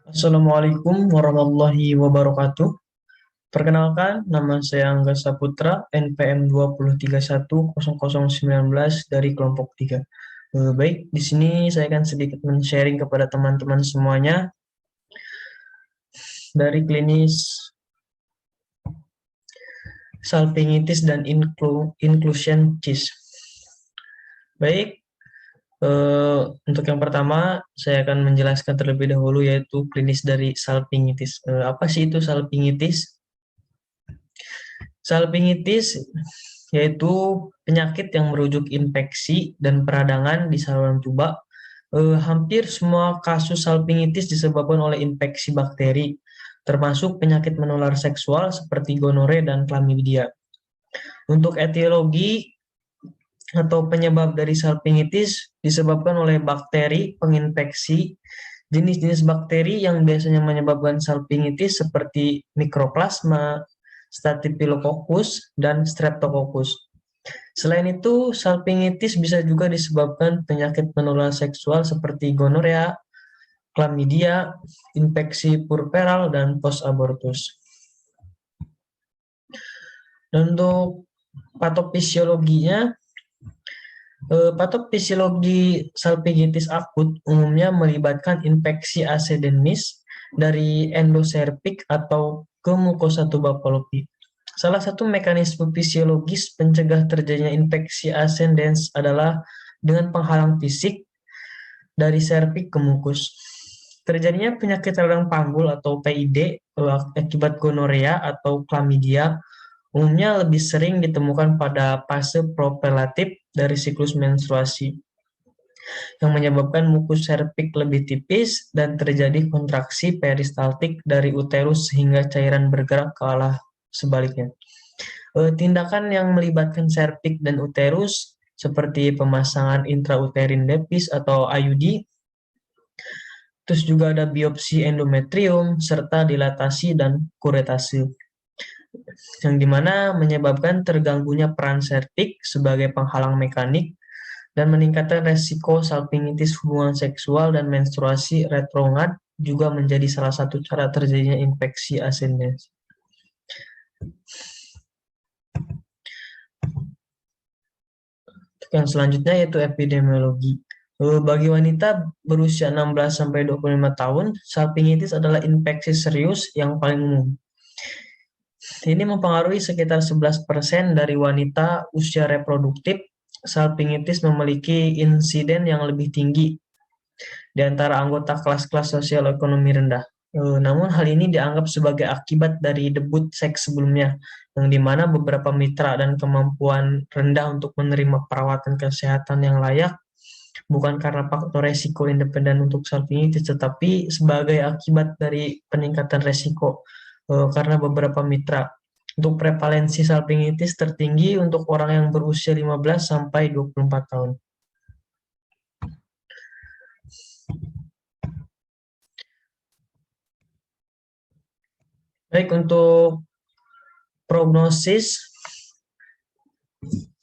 Assalamualaikum warahmatullahi wabarakatuh. Perkenalkan, nama saya Angga Saputra, NPM 203100019 dari kelompok 3. Baik, di sini saya akan sedikit men-sharing kepada teman-teman semuanya dari klinis salpingitis dan inclusion CIS. Baik, untuk yang pertama, saya akan menjelaskan terlebih dahulu yaitu klinis dari salpingitis. Apa sih itu salpingitis? Salpingitis yaitu penyakit yang merujuk infeksi dan peradangan di saluran tuba. Hampir semua kasus salpingitis disebabkan oleh infeksi bakteri, termasuk penyakit menular seksual seperti gonore dan chlamydia. Untuk etiologi atau penyebab dari salpingitis disebabkan oleh bakteri penginfeksi. Jenis-jenis bakteri yang biasanya menyebabkan salpingitis seperti Mycoplasma, Staphylococcus, dan Streptococcus. Selain itu, salpingitis bisa juga disebabkan penyakit menular seksual seperti gonorea, chlamydia, infeksi puerperal, dan post-abortus. Dan untuk patofisiologinya, patofisiologi salpingitis akut umumnya melibatkan infeksi asedemis dari endoserpik atau ke mukosa tuba palopi. Salah satu mekanisme fisiologis pencegah terjadinya infeksi ascendens adalah dengan penghalang fisik dari serviks ke mukus. Terjadinya penyakit radang panggul atau PID akibat gonorea atau chlamydia umumnya lebih sering ditemukan pada fase proprelatif dari siklus menstruasi, yang menyebabkan mukus serviks lebih tipis dan terjadi kontraksi peristaltik dari uterus sehingga cairan bergerak ke arah sebaliknya. Tindakan yang melibatkan serviks dan uterus seperti pemasangan intrauterin depis atau IUD, terus juga ada biopsi endometrium serta dilatasi dan kuretase, yang dimana menyebabkan terganggunya peran serviks sebagai penghalang mekanik dan meningkatkan resiko salpingitis hubungan seksual dan menstruasi retrograd juga menjadi salah satu cara terjadinya infeksi ascendens. Yang selanjutnya yaitu epidemiologi. Bagi wanita berusia 16-25 tahun, salpingitis adalah infeksi serius yang paling umum. Ini mempengaruhi sekitar 11% dari wanita usia reproduktif. Salpingitis memiliki insiden yang lebih tinggi di antara anggota kelas-kelas sosial ekonomi rendah. Namun hal ini dianggap sebagai akibat dari debut seks sebelumnya, yang dimana beberapa mitra dan kemampuan rendah untuk menerima perawatan kesehatan yang layak bukan karena faktor resiko independen untuk salpingitis, tetapi sebagai akibat dari peningkatan resiko karena beberapa mitra. Untuk prevalensi salpingitis tertinggi untuk orang yang berusia 15 sampai 24 tahun. Baik, untuk prognosis,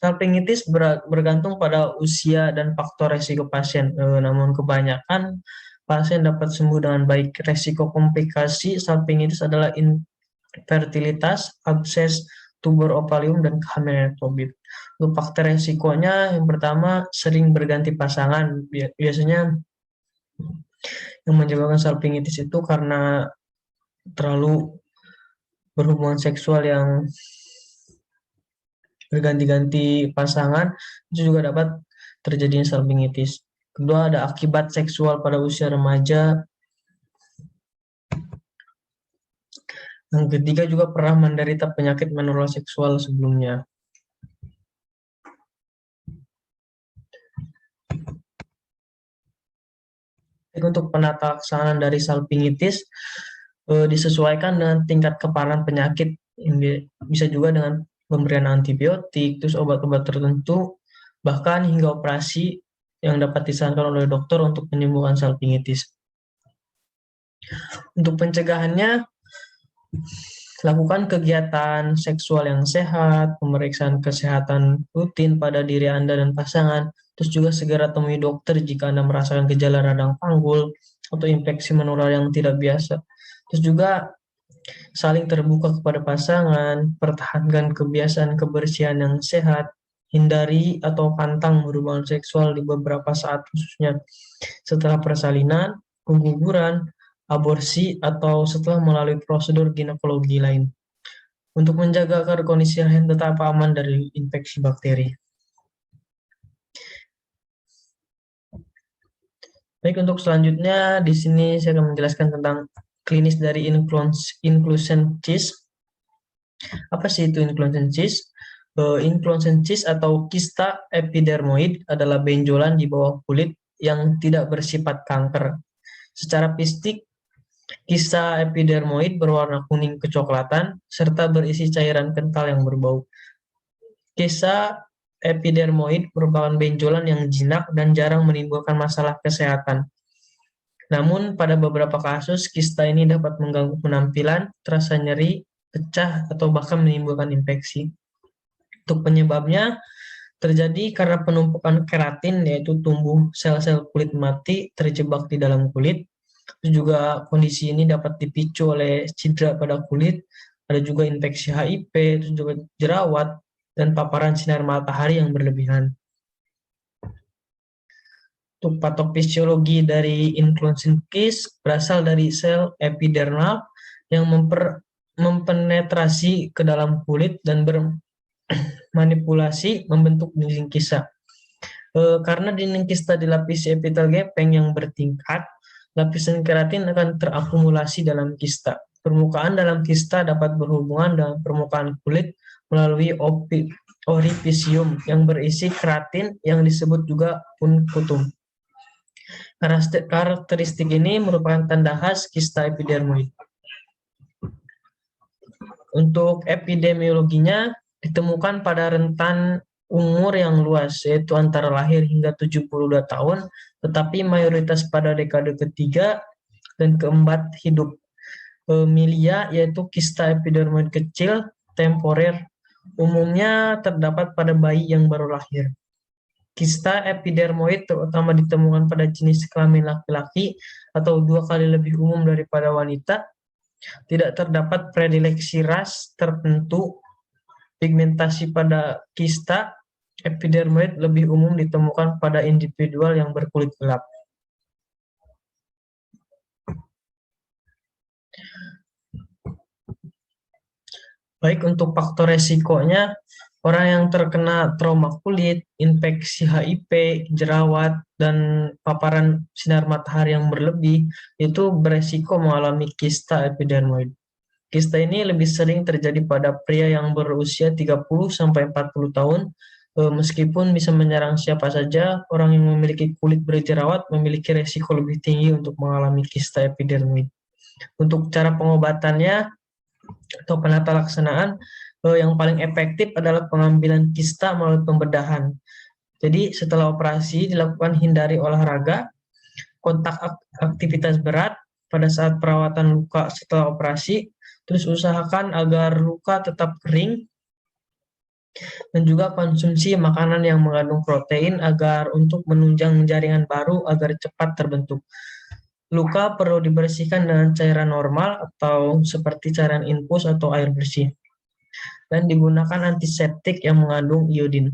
salpingitis bergantung pada usia dan faktor resiko pasien. Namun kebanyakan pasien dapat sembuh dengan baik. Resiko komplikasi salpingitis adalah infertilitas, abses tumor ovarium, dan kehamilan ectopik. Untuk faktor resikonya, yang pertama sering berganti pasangan. Biasanya yang menyebabkan salpingitis itu karena terlalu berhubungan seksual yang berganti-ganti pasangan, itu juga dapat terjadinya salpingitis. Kedua, ada akibat seksual pada usia remaja. Yang ketiga, juga pernah menderita penyakit menular seksual sebelumnya. Untuk penata laksanaan dari salpingitis disesuaikan dengan tingkat keparahan penyakit. Bisa juga dengan pemberian antibiotik, terus obat-obat tertentu, bahkan hingga operasi yang dapat disarankan oleh dokter untuk menyembuhkan salpingitis. Untuk pencegahannya, lakukan kegiatan seksual yang sehat, pemeriksaan kesehatan rutin pada diri Anda dan pasangan, Terus juga segera temui dokter jika Anda merasakan gejala radang panggul atau infeksi menular yang tidak biasa. Terus juga saling terbuka kepada pasangan, pertahankan kebiasaan kebersihan yang sehat, hindari atau pantang berhubungan seksual di beberapa saat khususnya setelah persalinan, pengguguran, aborsi, atau setelah melalui prosedur ginekologi lain. Untuk menjaga agar kondisi rahim tetap aman dari infeksi bakteri. Baik, untuk selanjutnya di sini saya akan menjelaskan tentang klinis dari inclusion cyst. Apa sih itu inclusion cyst? Inclusion cyst atau kista epidermoid adalah benjolan di bawah kulit yang tidak bersifat kanker. Secara fisik, kista epidermoid berwarna kuning kecoklatan serta berisi cairan kental yang berbau. Kista epidermoid merupakan benjolan yang jinak dan jarang menimbulkan masalah kesehatan. Namun, pada beberapa kasus, kista ini dapat mengganggu penampilan, terasa nyeri, pecah, atau bahkan menimbulkan infeksi. Untuk penyebabnya, terjadi karena penumpukan keratin, yaitu tumbuh sel-sel kulit mati terjebak di dalam kulit. Terus juga kondisi ini dapat dipicu oleh cedera pada kulit, ada juga infeksi HIV, terus juga jerawat, dan paparan sinar matahari yang berlebihan. Untuk patofisiologi dari inclusion cyst berasal dari sel epidermal yang mempenetrasi ke dalam kulit dan bermanipulasi membentuk dinding kista. Karena dinding kista dilapisi epitel gepeng yang bertingkat, lapisan keratin akan terakumulasi dalam kista. Permukaan dalam kista dapat berhubungan dengan permukaan kulit melalui orifisium yang berisi keratin yang disebut juga punctum. Karakteristik ini merupakan tanda khas kista epidermoid. Untuk epidemiologinya, ditemukan pada rentan umur yang luas, yaitu antara lahir hingga 72 tahun, tetapi mayoritas pada dekade ketiga dan keempat hidup. Milia, yaitu kista epidermoid kecil, temporer, umumnya terdapat pada bayi yang baru lahir. Kista epidermoid terutama ditemukan pada jenis kelamin laki-laki atau 2 kali lebih umum daripada wanita. Tidak terdapat predileksi ras tertentu. Pigmentasi pada kista epidermoid lebih umum ditemukan pada individual yang berkulit gelap. Baik, untuk faktor resikonya, orang yang terkena trauma kulit, infeksi HIV, jerawat, dan paparan sinar matahari yang berlebih, itu beresiko mengalami kista epidermoid. Kista ini lebih sering terjadi pada pria yang berusia 30-40 tahun, meskipun bisa menyerang siapa saja, orang yang memiliki kulit berjerawat memiliki resiko lebih tinggi untuk mengalami kista epidermoid. Untuk cara pengobatannya atau penata laksanaan, yang paling efektif adalah pengambilan kista melalui pembedahan. Jadi setelah operasi dilakukan hindari olahraga, kontak aktivitas berat pada saat perawatan luka setelah operasi, terus usahakan agar luka tetap kering, dan juga konsumsi makanan yang mengandung protein agar untuk menunjang jaringan baru agar cepat terbentuk. Luka perlu dibersihkan dengan cairan normal atau seperti cairan infus atau air bersih. Dan digunakan antiseptik yang mengandung iodin.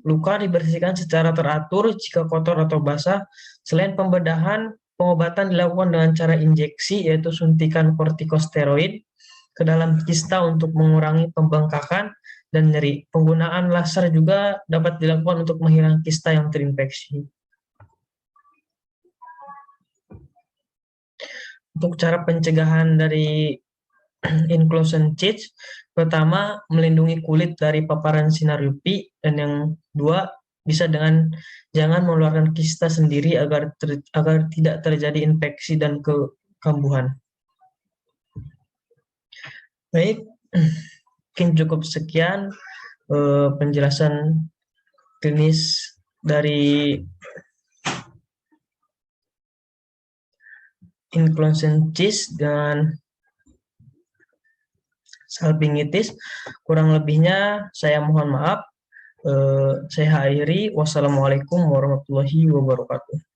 Luka dibersihkan secara teratur jika kotor atau basah. Selain pembedahan, pengobatan dilakukan dengan cara injeksi, yaitu suntikan kortikosteroid ke dalam kista untuk mengurangi pembengkakan dan nyeri. Penggunaan laser juga dapat dilakukan untuk menghilangkan kista yang terinfeksi. Untuk cara pencegahan dari inclusion cyst, pertama melindungi kulit dari paparan sinar UV, dan yang dua bisa dengan jangan mengeluarkan kista sendiri agar tidak terjadi infeksi dan kekambuhan. Baik, mungkin cukup sekian penjelasan klinis dari inclusion cyst dan salpingitis. Kurang lebihnya saya mohon maaf. Saya akhiri. Wassalamualaikum warahmatullahi wabarakatuh.